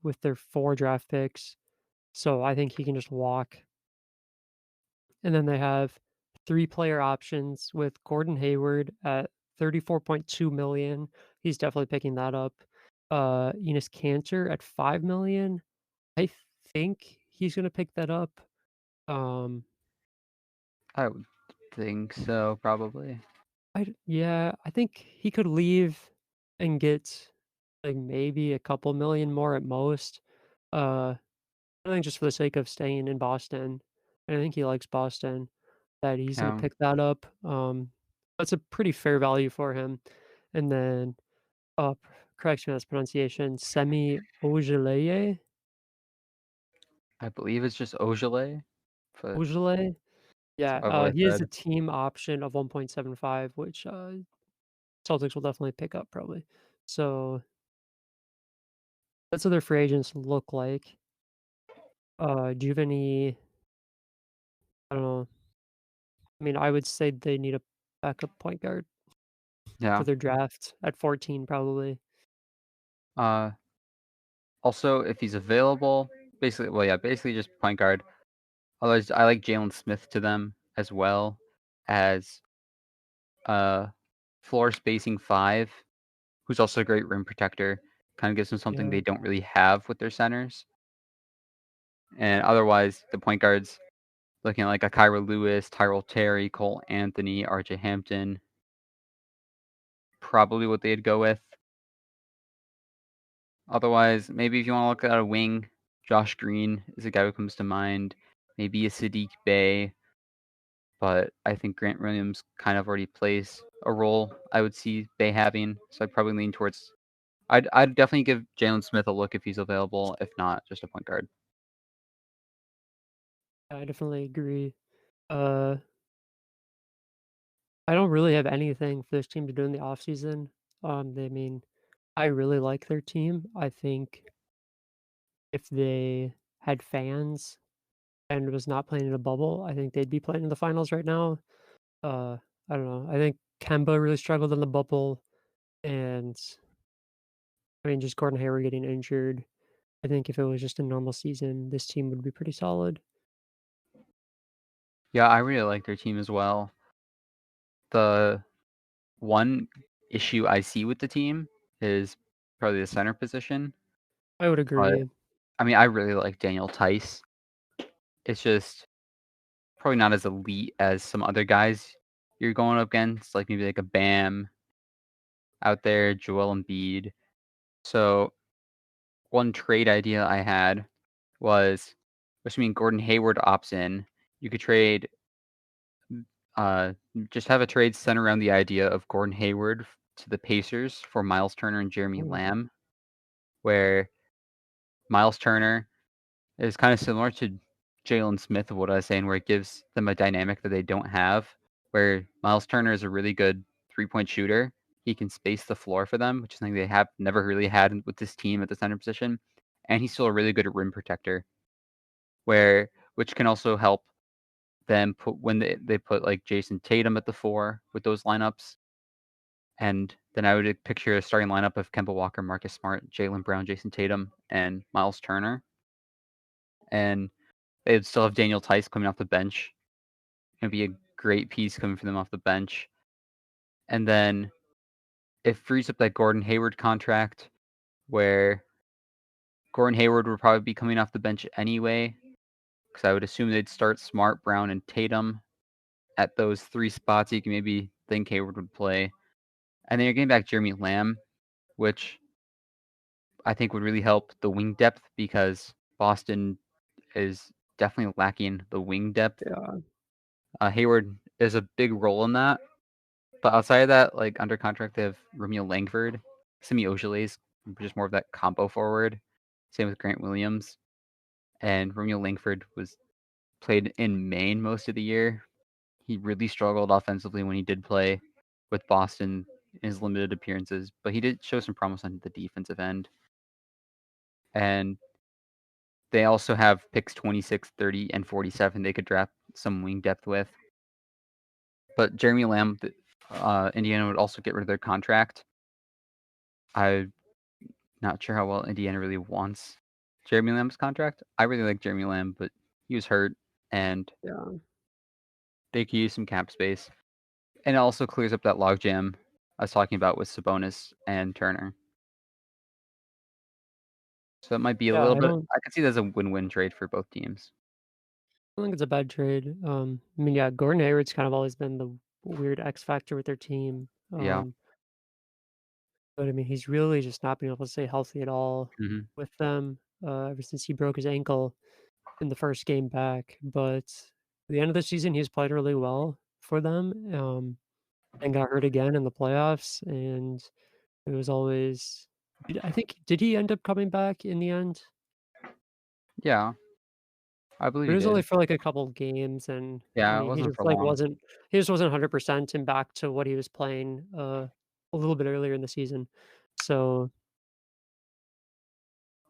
with their 4 draft picks, so I think he can just walk. And then they have 3 player options with Gordon Hayward at 34.2 million. He's definitely picking that up. Enes Kanter at 5 million. I think he's gonna pick that up. Um, I would think so, probably. yeah, I think he could leave and get, like, maybe a couple million more at most. Uh, I think just for the sake of staying in Boston. and I think he likes Boston, that he's gonna Yeah, pick that up. That's a pretty fair value for him. And then, correction on this pronunciation, Semi Ojeleye? I believe it's just Ogilvy, but Ojeleye? Yeah, I've always he has a said. team option of 1.75, which, Celtics will definitely pick up probably. So, that's what their free agents look like. Do you have any I don't know, I mean, I would say they need a backup point guard for Yeah. their draft at 14 probably. Uh, Also, if he's available, basically, well, yeah, basically just point guard. Otherwise, I like Jalen Smith to them as well as uh floor spacing 5, who's also a great rim protector. Kind of gives them something Yeah. they don't really have with their centers. And otherwise, the point guards looking at like a Kyra Lewis, Tyrell Terry, Cole Anthony, RJ Hampton, probably what they'd go with. Otherwise, maybe if you want to look at a wing, Josh Green is a guy who comes to mind. Maybe a Sadiq Bey, but I think Grant Williams kind of already plays a role I would see Bey having. So I'd probably lean towards. I'd definitely give Jalen Smith a look if he's available. If not, just a point guard. I definitely agree. Uh, I don't really have anything for this team to do in the offseason. I mean, I really like their team. I think if they had fans and was not playing in a bubble, I think they'd be playing in the finals right now. I don't know. I think Kemba really struggled in the bubble, and I mean, just Gordon Hayward getting injured. I think if it was just a normal season, this team would be pretty solid. Yeah, I really like their team as well. The one issue I see with the team is probably the center position. I would But agree. I mean, I really like Daniel Tice. It's just probably not as elite as some other guys you're going up against, like maybe like a Bam out there, Joel Embiid. So one trade idea I had was, assuming Gordon Hayward opts in, you could trade, uh, just have a trade centered around the idea of Gordon Hayward to the Pacers for Miles Turner and Jeremy Ooh, Lamb, where Miles Turner is kind of similar to Jalen Smith of what I was saying, where it gives them a dynamic that they don't have, where Miles Turner is a really good three-point shooter. He can space the floor for them, which is something they have never really had with this team at the center position. And he's still a really good rim protector, which can also help them put when they put like Jason Tatum at the 4 with those lineups. And then I would picture a starting lineup of Kemba Walker, Marcus Smart, Jalen Brown, Jason Tatum, and Miles Turner. And they'd still have Daniel Tice coming off the bench. It'd be a great piece coming for them off the bench. And then it frees up that Gordon Hayward contract where Gordon Hayward would probably be coming off the bench anyway, because I would assume they'd start Smart, Brown, and Tatum at those 3 spots. You can maybe think Hayward would play. And then you're getting back Jeremy Lamb, which I think would really help the wing depth because Boston is definitely lacking the wing depth. yeah, Hayward is a big role in that. But outside of that, like under contract, they have Romeo Langford, Semi Ojeley's just more of that combo forward. Same with Grant Williams. And Romeo Langford was played in Maine most of the year. He really struggled offensively when he did play with Boston in his limited appearances, but he did show some promise on the defensive end. And they also have picks 26, 30, and 47 they could draft some wing depth with. But Jeremy Lamb, Indiana would also get rid of their contract. I'm not sure how well Indiana really wants Jeremy Lamb's contract. I really like Jeremy Lamb, but he was hurt, and yeah. they could use some cap space. And it also clears up that logjam I was talking about with Sabonis and Turner. So it might be a Yeah, little bit. I could see that as a win-win trade for both teams. I don't think it's a bad trade. I mean, yeah, Gordon Hayward's kind of always been the weird X factor with their team. Yeah. But I mean, he's really just not been able to stay healthy at all Hmm. with them ever since he broke his ankle in the first game back. But the end of the season, he's played really well for them, and got hurt again in the playoffs, and it was always I think did he end up coming back in the end? Yeah, I believe But it he was only did. for, like, a couple games, and, I Yeah, it mean, wasn't for long. he just wasn't 100% and back to what he was playing, a little bit earlier in the season. So,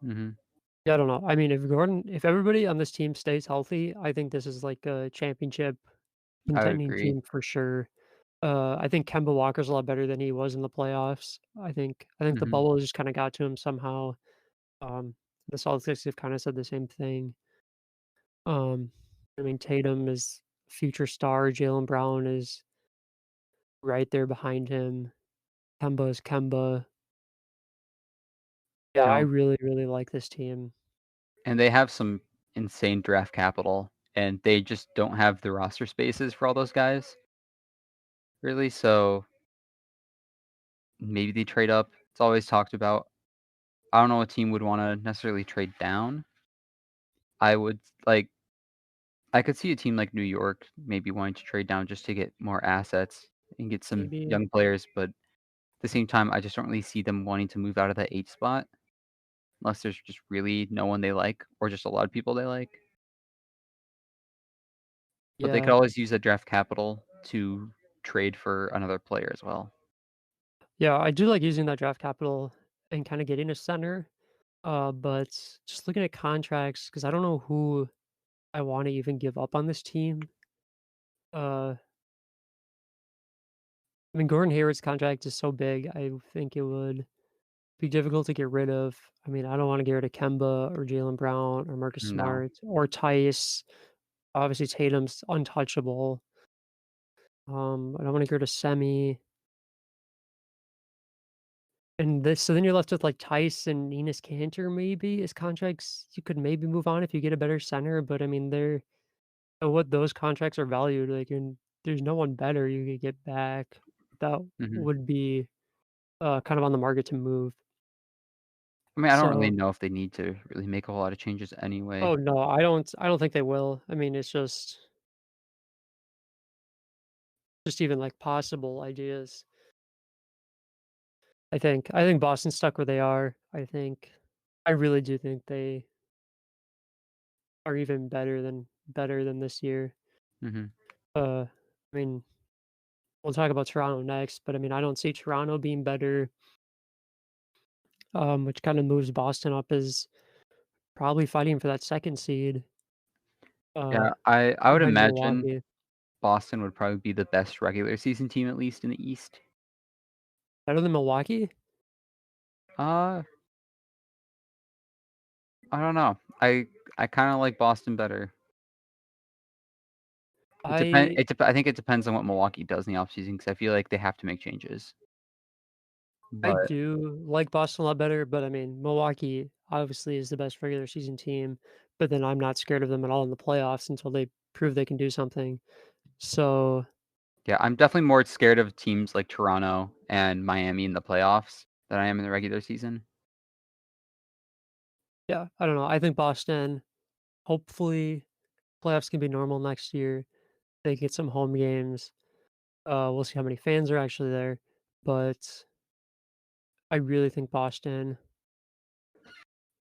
Mhm. yeah, I don't know. I mean, if everybody on this team stays healthy, I think this is, like, a championship I would contending agree. team for sure. I think Kemba Walker's a lot better than he was in the playoffs. I think the Mhm. bubble just kinda got to him somehow. The Celtics have kinda said the same thing. Um, I mean, Tatum is future star, Jaylen Brown is right there behind him. Kemba is Kemba. Yeah, I Yep. really, really like this team. And they have some insane draft capital, and they just don't have the roster spaces for all those guys, really, so maybe they trade up. It's always talked about. I don't know a team would wanna necessarily trade down. I would like I could see a team like New York maybe wanting to trade down just to get more assets and get some Maybe young players, but at the same time, I just don't really see them wanting to move out of that 8 spot unless there's just really no one they like or just a lot of people they like. But they could yeah. always use that draft capital to trade for another player as well. Yeah, I do like using that draft capital and kinda getting a center, but just looking at contracts, because I don't know who I wanna even give up on this team. Uh, I mean, Gordon Hayward's contract is so big, I think it would be difficult to get rid of. I mean, I don't wanna get rid of Kemba or Jaylen Brown or Marcus No. Smart or Tice. Obviously, Tatum's untouchable. I don't wanna get rid of Semi. And this so then you're left with, like, Tice and Enes Kanter maybe as contracts you could maybe move on if you get a better center, but, I mean, they're what those contracts are valued, like, and there's no one better you could get back that Mhm. would be, kind of on the market to move. I mean, I don't really So know if they need to really make a whole lot of changes oh, anyway. no, I don't think they will. I mean, it's just even, like, possible ideas. I think Boston's stuck where they are. I really do think they are even better than this year. Mhm. I mean, we'll talk about Toronto next, but I mean, I don't see Toronto being better, which kind of moves Boston up as probably fighting for that second seed, uh, Yeah, I would behind imagine Milwaukee. Boston would probably be the best regular season team, at least in the East. Better than Milwaukee? Uh, I don't know. I kinda like Boston better. I I think it depends on what Milwaukee does in the offseason because I feel like they have to make changes. I But do like Boston a lot better, but I mean, Milwaukee obviously is the best regular season team, but then I'm not scared of them at all in the playoffs until they prove they can do something. So, yeah, I'm definitely more scared of teams like Toronto and Miami in the playoffs than I am in the regular season. yeah, I don't know. I think Boston, hopefully, playoffs can be normal next year. They get some home games. We'll see how many fans are actually there, but I really think Boston,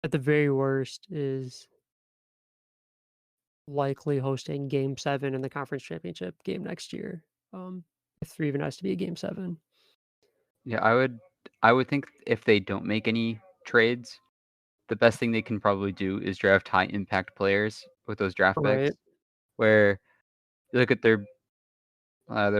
at the very worst, is likely hosting Game 7 in the conference championship game next year, if there even has to be a Game 7. Yeah, I would think if they don't make any trades, the best thing they can probably do is draft high impact players with those draft Right. picks, where you look at their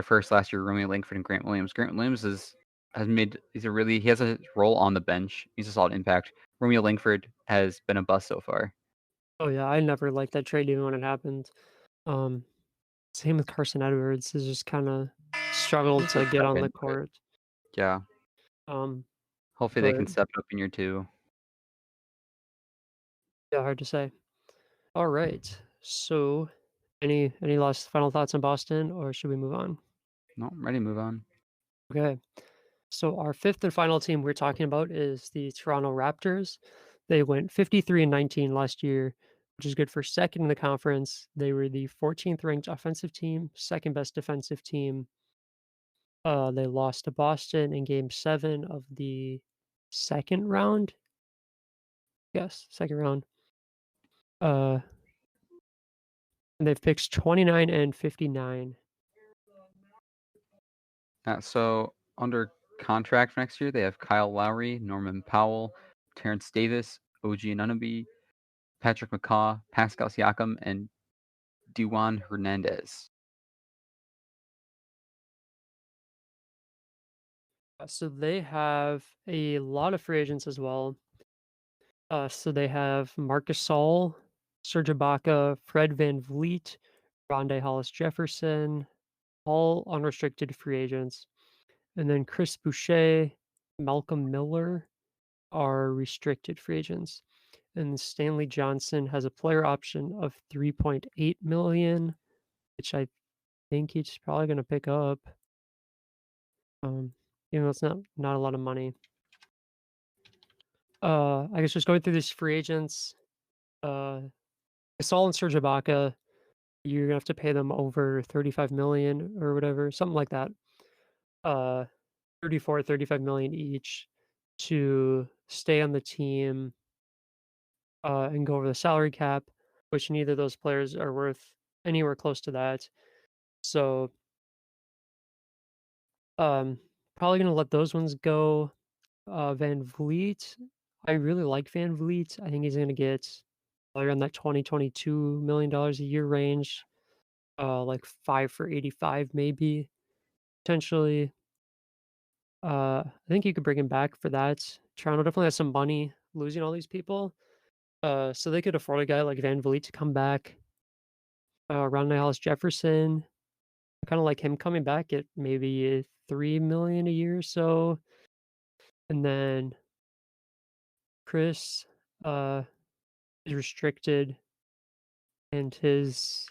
first last year, Romeo Langford and Grant Williams. Grant Williams he has a role on the bench. He's a solid impact. Romeo Langford has been a bust so far. Oh, yeah, I never liked that trade even when it happened. Um, Same with Carson Edwards, has just kinda struggled He's a to get on the second, but court. yeah, Um, hopefully they but can step it up in year 2. yeah, hard to say. Alright, so any last final thoughts on Boston, or should we move on? No, I'm ready to move on. Okay. So our fifth and final team we're talking about is the Toronto Raptors. They went 53 and 19 last year, which is good for second in the conference. They were the 14th ranked offensive team, second best defensive team. They lost to Boston in game 7 of the second round. Yes, second round. Uh, and they've picked 29 and 59. So under contract for next year, they have Kyle Lowry, Norman Powell, Terrence Davis, OG Anunoby, Patrick McCaw, Pascal Siakam, and Duan Hernandez. So they have a lot of free agents as well. So they have Marcus Saul, Serge Ibaka, Fred Van Vliet, Rondé Hollis Jefferson, all unrestricted free agents. And then Chris Boucher, Malcolm Miller are restricted free agents. And Stanley Johnson has a player option of 3.8 million, which I think he's probably going to pick up. Um, Even though it's not a lot of money. I guess just going through these free agents, uh, Gasol and Serge Ibaka, you're gonna have to pay them over 35 million or whatever, something like that. Uh, 34, 35 million each to stay on the team, and go over the salary cap, which neither of those players are worth anywhere close to that. So, um, probably gonna let those ones go. Van Vliet, I really like Van Vliet. I think he's gonna get probably around that 20-22 million dollars a year range, like 5 for 85 maybe, potentially. I think you could bring him back for that. Toronto definitely has some money losing all these people, so they could afford a guy like Van Vliet to come back. Ron Hollis Jefferson, kinda like him coming back at maybe 3 million a year or so, and then Chris, uh, is restricted, and his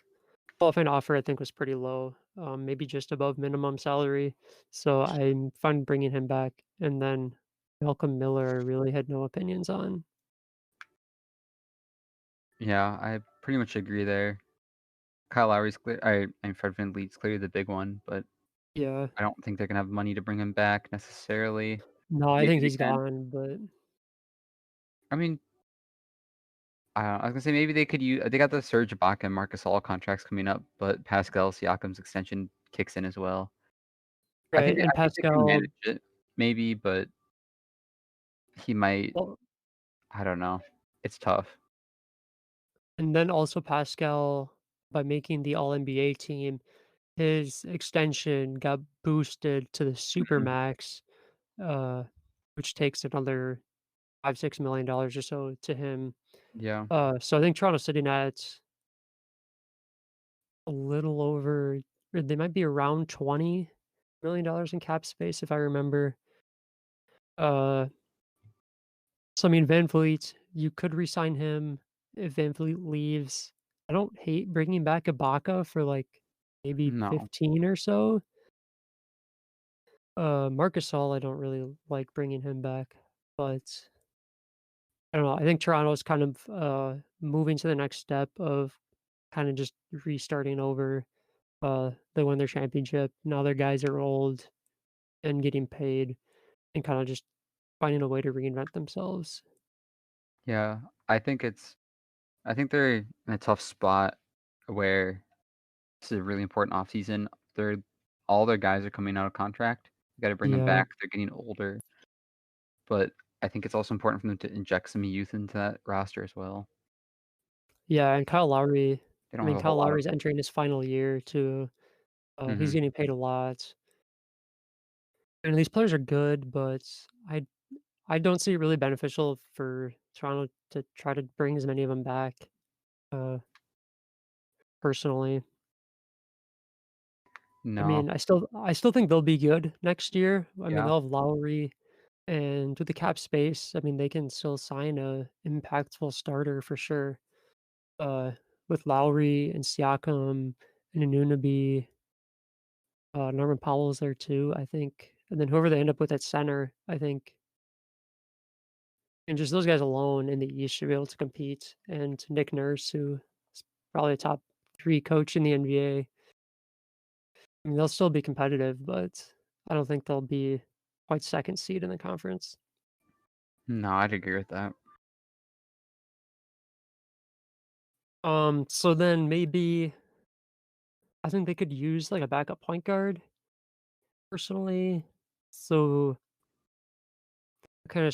qualifying offer, I think, was pretty low, maybe just above minimum salary, so I'm fine bringing him back, and then Malcolm Miller, I really had no opinions on. Yeah, I pretty much agree there. Kyle Lowry's clear. And Fred VanVleet's clearly the big one, but Yeah. I don't think they're gonna have money to bring him back necessarily. No, I Maybe think they he's can. gone, but I mean, I don't know. I was gonna say maybe they could use. They got the Serge Ibaka and Marcus All contracts coming up, but Pascal Siakam's extension kicks in as well. right, and I think they can Pascal manage it, maybe, but he might. well, I don't know. It's tough. and then also Pascal, by making the All-NBA team, his extension got boosted to the Mhm. supermax, uh, which takes another 5, $6 million or so to him. Yeah. So I think Toronto's sitting at a little over or they might be around $20 million in cap space if I remember. Uh So, I mean, Van Vliet, you could re-sign him if Van Vliet leaves. I don't hate bringing back Ibaka for, like, maybe No. 15 or so. Marcus Gasol, I don't really like bringing him back, but I don't know, I think Toronto's kind of, moving to the next step of kinda just restarting over. They won their championship, now their guys are old and getting paid and kinda just finding a way to reinvent themselves. Yeah. I think it's. I think they're in a tough spot where this is a really important offseason. They're all their guys are coming out of contract. You got to bring them Yeah. back. They're getting older, but I think it's also important for them to inject some youth into that roster as well. Yeah, and Kyle Lowry They I don't have mean, a Kyle whole lot of. Lowry's entering his final year too. He's Mhm. getting paid a lot, and these players are good, but I I don't see it really beneficial for Toronto to try to bring as many of them back, uh, personally. I No. mean, I still think they'll be good next year. I mean, Yeah. they'll have Lowry, and with the cap space, I mean, they can still sign a impactful starter for sure. Uh, with Lowry and Siakam and Anunoby. Norman Powell's there too, I think, and then whoever they end up with at center, I think And just those guys alone in the East should be able to compete, and Nick Nurse, who is probably a top 3 coach in the NBA. I mean, they'll still be competitive, but I don't think they'll be quite 2nd seed in the conference. No, I'd agree with that. So then maybe I think they could use, like, a backup point guard, personally. So, kinda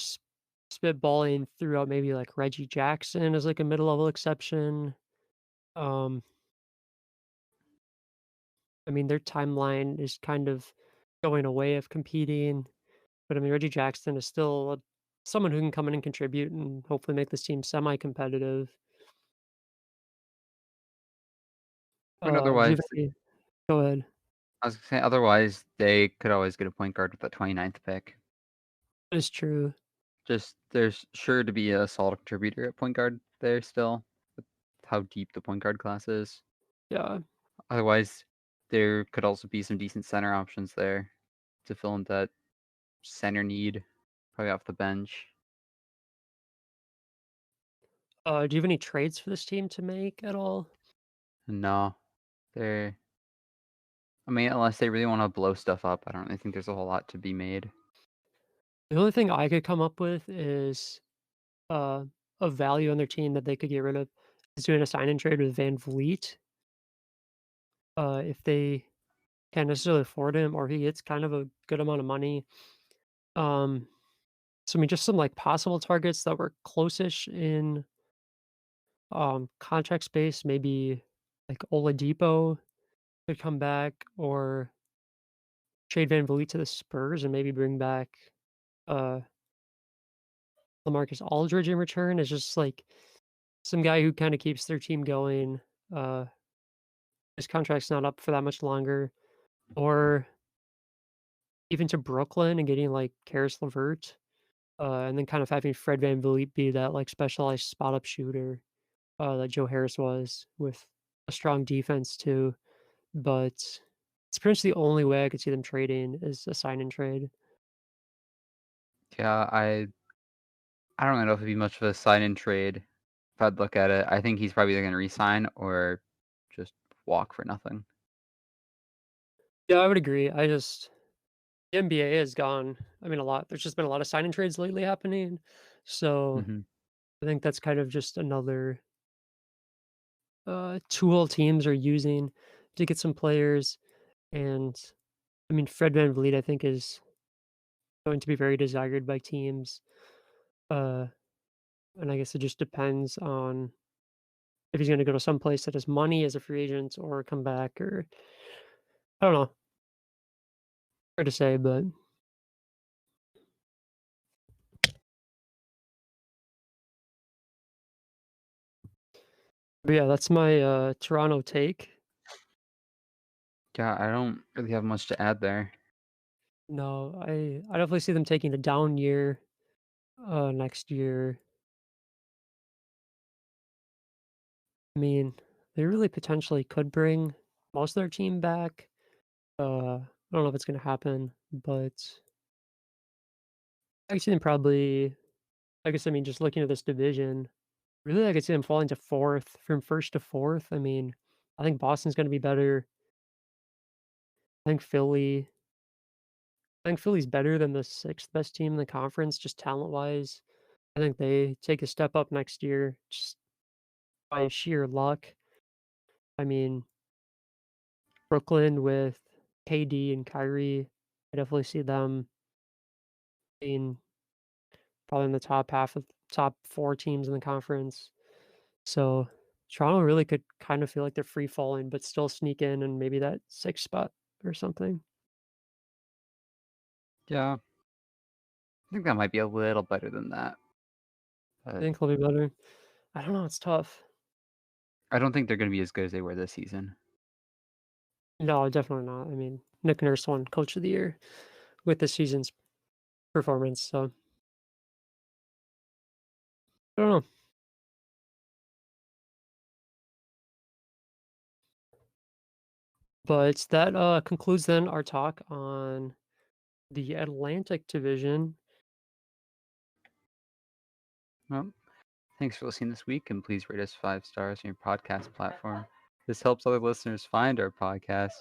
spitballing throughout maybe, like, Reggie Jackson as, like, a middle-level exception. Um, I mean, their timeline is kind of going away of competing, but, I mean, Reggie Jackson is still someone who can come in and contribute and hopefully make this team semi-competitive. I mean, Do you have otherwise, any Go ahead. I was gonna say otherwise they could always get a point guard with the 29th pick. It's true. Just there's sure to be a solid contributor at point guard there still, with how deep the point guard class is. Yeah. Otherwise, there could also be some decent center options there to fill in that center need, probably off the bench. Do you have any trades for this team to make at all? No, they're. I mean, unless they really want to blow stuff up, I don't really think there's a whole lot to be made. The only thing I could come up with is uh, a value on their team that they could get rid of is doing a sign and trade with Van Vliet. If they can't necessarily afford him or he gets kind of a good amount of money. Um, so I mean, just some like possible targets that were close-ish in contract space. Maybe like Oladipo could come back, or trade Van Vliet to the Spurs and maybe bring back uh LaMarcus Aldridge in return. Is just like some guy who kind of keeps their team going. Uh, his contract's not up for that much longer, or even to Brooklyn and getting like Karis LeVert, and then kind of having Fred VanVleet be that like specialized spot up shooter that Joe Harris was, with a strong defense too. But it's pretty much the only way I could see them trading is a sign and trade. Yeah, I don't know if it'd be much of a sign and trade. If I'd look at it, I think he's probably either going to resign or just walk for nothing. Yeah, I would agree. The NBA has gone. I mean, a lot. There's just been a lot of sign and trades lately happening, so Hmm. I think that's kind of just another tool teams are using to get some players. And I mean, Fred VanVleet, I think, is going to be very desired by teams. Uh, and I guess it just depends on if he's going to go to some place that has money as a free agent or come back, or I don't know. Hard to say, but yeah, that's my Toronto take. Yeah, I don't really have much to add there. No, I definitely see them taking a down year next year. I mean, they really potentially could bring most of their team back. I don't know if it's gonna happen, but I can see them probably. I guess I mean just looking at this division, really I could see them falling to fourth, from first to fourth. I mean, I think Boston's gonna be better. I think Philly. I think Philly's better than the sixth best team in the conference, just talent wise. I think they take a step up next year, just by sheer luck. I mean, Brooklyn with KD and Kyrie, I definitely see them being probably in the top half of top 4 teams in the conference. So, Toronto really could kind of feel like they're free falling, but still sneak in and maybe that 6th spot or something. Yeah, I think that might be a little better than that, I but think they'll be better. I don't know, it's tough. I don't think they're going to be as good as they were this season. No, definitely not. I mean, Nick Nurse won Coach of the Year with this season's performance, so I don't know. But that concludes then our talk on the Atlantic Division. Well, thanks for listening this week, and please rate us 5 stars on your podcast platform. This helps other listeners find our podcast.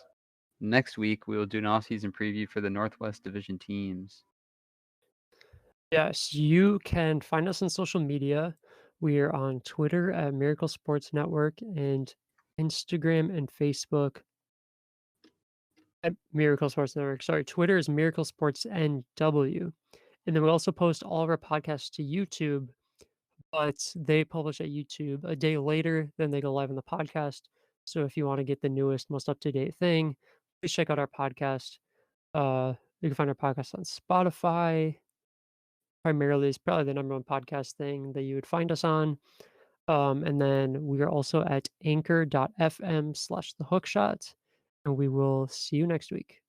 Next week, we will do an off-season preview for the Northwest Division teams. Yes, you can find us on social media. We are on Twitter at Miracle Sports Network and Instagram and Facebook at Miracle Sports Network. Sorry, Twitter is Miracle Sports NW. And then we also post all of our podcasts to YouTube, but they publish at YouTube a day later than they go live on the podcast. So if you want to get the newest, most up to date thing, please check out our podcast. You can find our podcast on Spotify. Primarily, is probably the number one podcast thing that you would find us on. And then we are also at anchor.fm/thehookshot. And we will see you next week.